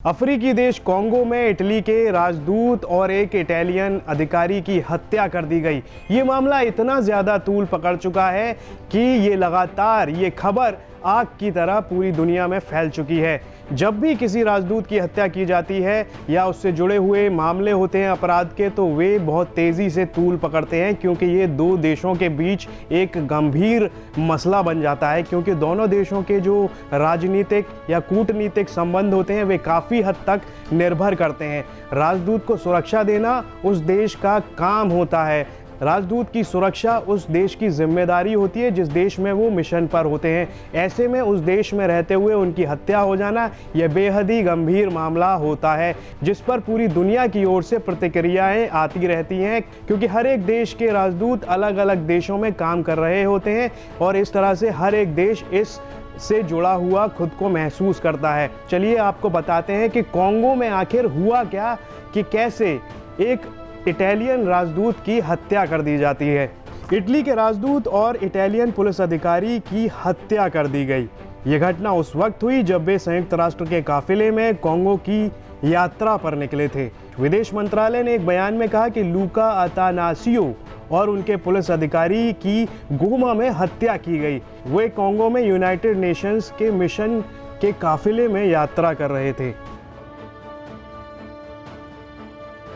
अफ्रीकी देश कॉन्गो में इटली के राजदूत और एक इटालियन अधिकारी की हत्या कर दी गई। ये मामला इतना ज़्यादा तूल पकड़ चुका है कि ये खबर आग की तरह पूरी दुनिया में फैल चुकी है। जब भी किसी राजदूत की हत्या की जाती है या उससे जुड़े हुए मामले होते हैं अपराध के, तो वे बहुत तेज़ी से तूल पकड़ते हैं, क्योंकि ये दो देशों के बीच एक गंभीर मसला बन जाता है। क्योंकि दोनों देशों के जो राजनीतिक या कूटनीतिक संबंध होते हैं वे काफ़ी हद तक निर्भर करते हैं। राजदूत को सुरक्षा देना उस देश का काम होता है। राजदूत की सुरक्षा उस देश की जिम्मेदारी होती है जिस देश में वो मिशन पर होते हैं। ऐसे में उस देश में रहते हुए उनकी हत्या हो जाना यह बेहद ही गंभीर मामला होता है, जिस पर पूरी दुनिया की ओर से प्रतिक्रियाएं आती रहती हैं, क्योंकि हर एक देश के राजदूत अलग अलग देशों में काम कर रहे होते हैं और इस तरह से हर एक देश इस से जुड़ा हुआ खुद को महसूस करता है। चलिए आपको बताते हैं कि कॉन्गो में आखिर हुआ क्या, कि कैसे एक इटालियन राजदूत की हत्या कर दी जाती है। इटली के राजदूत और इटालियन पुलिस अधिकारी की हत्या कर दी गई। ये घटना उस वक्त हुई जब वे संयुक्त राष्ट्र के काफिले में कॉन्गो की यात्रा पर निकले थे। विदेश मंत्रालय ने एक बयान में कहा कि लूका अतानासियो और उनके पुलिस अधिकारी की गोमा में हत्या की गई। वे कॉन्गो में यूनाइटेड नेशंस के मिशन के काफिले में यात्रा कर रहे थे।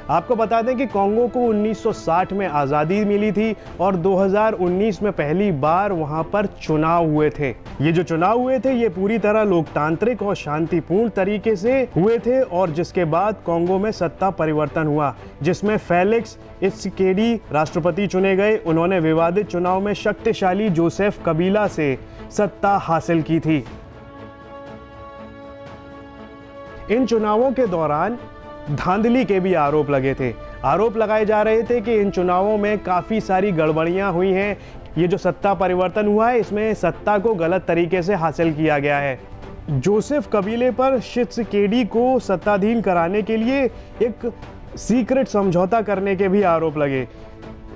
आपको बता दें कि कॉन्गो को 1960 में आज़ादी मिली थी और 2019 में पहली बार वहां पर चुनाव हुए थे। ये जो चुनाव हुए थे ये पूरी तरह लोकतांत्रिक और शांतिपूर्ण तरीके से हुए थे, और जिसके बाद कॉन्गो में सत्ता परिवर्तन हुआ, जिसमें फेलिक्स त्सिसेकेडी राष्ट्रपति चुने गए। उन्होंने विवादित चुनाव में शक्तिशाली जोसेफ कबीला से सत्ता हासिल की थी। इन चुनावों के दौरान धांधली के भी आरोप लगे थे। आरोप लगाए जा रहे थे कि इन चुनावों में काफ़ी सारी गड़बड़ियां हुई हैं। ये जो सत्ता परिवर्तन हुआ है इसमें सत्ता को गलत तरीके से हासिल किया गया है। जोसेफ कबीले पर त्सिसेकेडी को सत्ताधीन कराने के लिए एक सीक्रेट समझौता करने के भी आरोप लगे,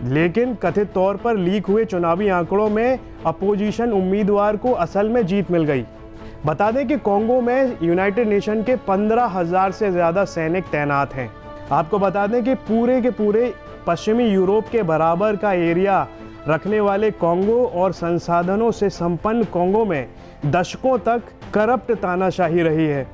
लेकिन कथित तौर पर लीक हुए चुनावी आंकड़ों में अपोजिशन उम्मीदवार को असल में जीत मिल गई। बता दें कि कॉन्गो में यूनाइटेड नेशन के 15,000 से ज़्यादा सैनिक तैनात हैं। आपको बता दें कि के पूरे पश्चिमी यूरोप के बराबर का एरिया रखने वाले कॉन्गो और संसाधनों से संपन्न कॉन्गो में दशकों तक करप्ट तानाशाही रही है।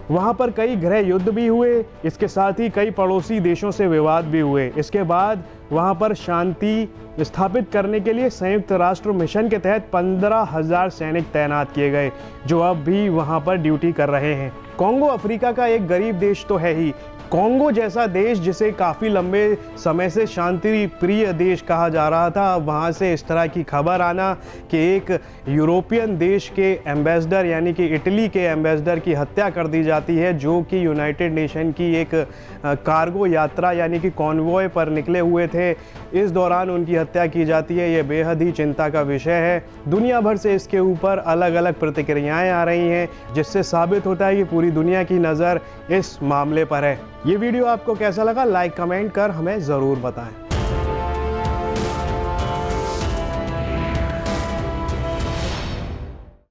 वहाँ पर कई गृह युद्ध भी हुए, इसके साथ ही कई पड़ोसी देशों से विवाद भी हुए। इसके बाद वहाँ पर शांति स्थापित करने के लिए संयुक्त राष्ट्र मिशन के तहत 15,000 सैनिक तैनात किए गए, जो अब भी वहाँ पर ड्यूटी कर रहे हैं। कॉन्गो अफ्रीका का एक गरीब देश तो है ही। कॉन्गो जैसा देश जिसे काफ़ी लंबे समय से शांति प्रिय देश कहा जा रहा था, वहाँ से इस तरह की खबर आना कि एक यूरोपियन देश के एम्बेसडर यानी कि इटली के एम्बेसडर की हत्या कर दी जाती है, जो कि यूनाइटेड नेशन की एक कार्गो यात्रा यानी कि कॉन्वॉय पर निकले हुए थे, इस दौरान उनकी हत्या की जाती है। ये बेहद ही चिंता का विषय है। दुनिया भर से इसके ऊपर अलग अलग प्रतिक्रियाएँ आ रही हैं, जिससे साबित होता है कि पूरी दुनिया की नज़र इस मामले पर है। ये वीडियो आपको कैसा लगा, लाइक कमेंट कर हमें ज़रूर बताएं।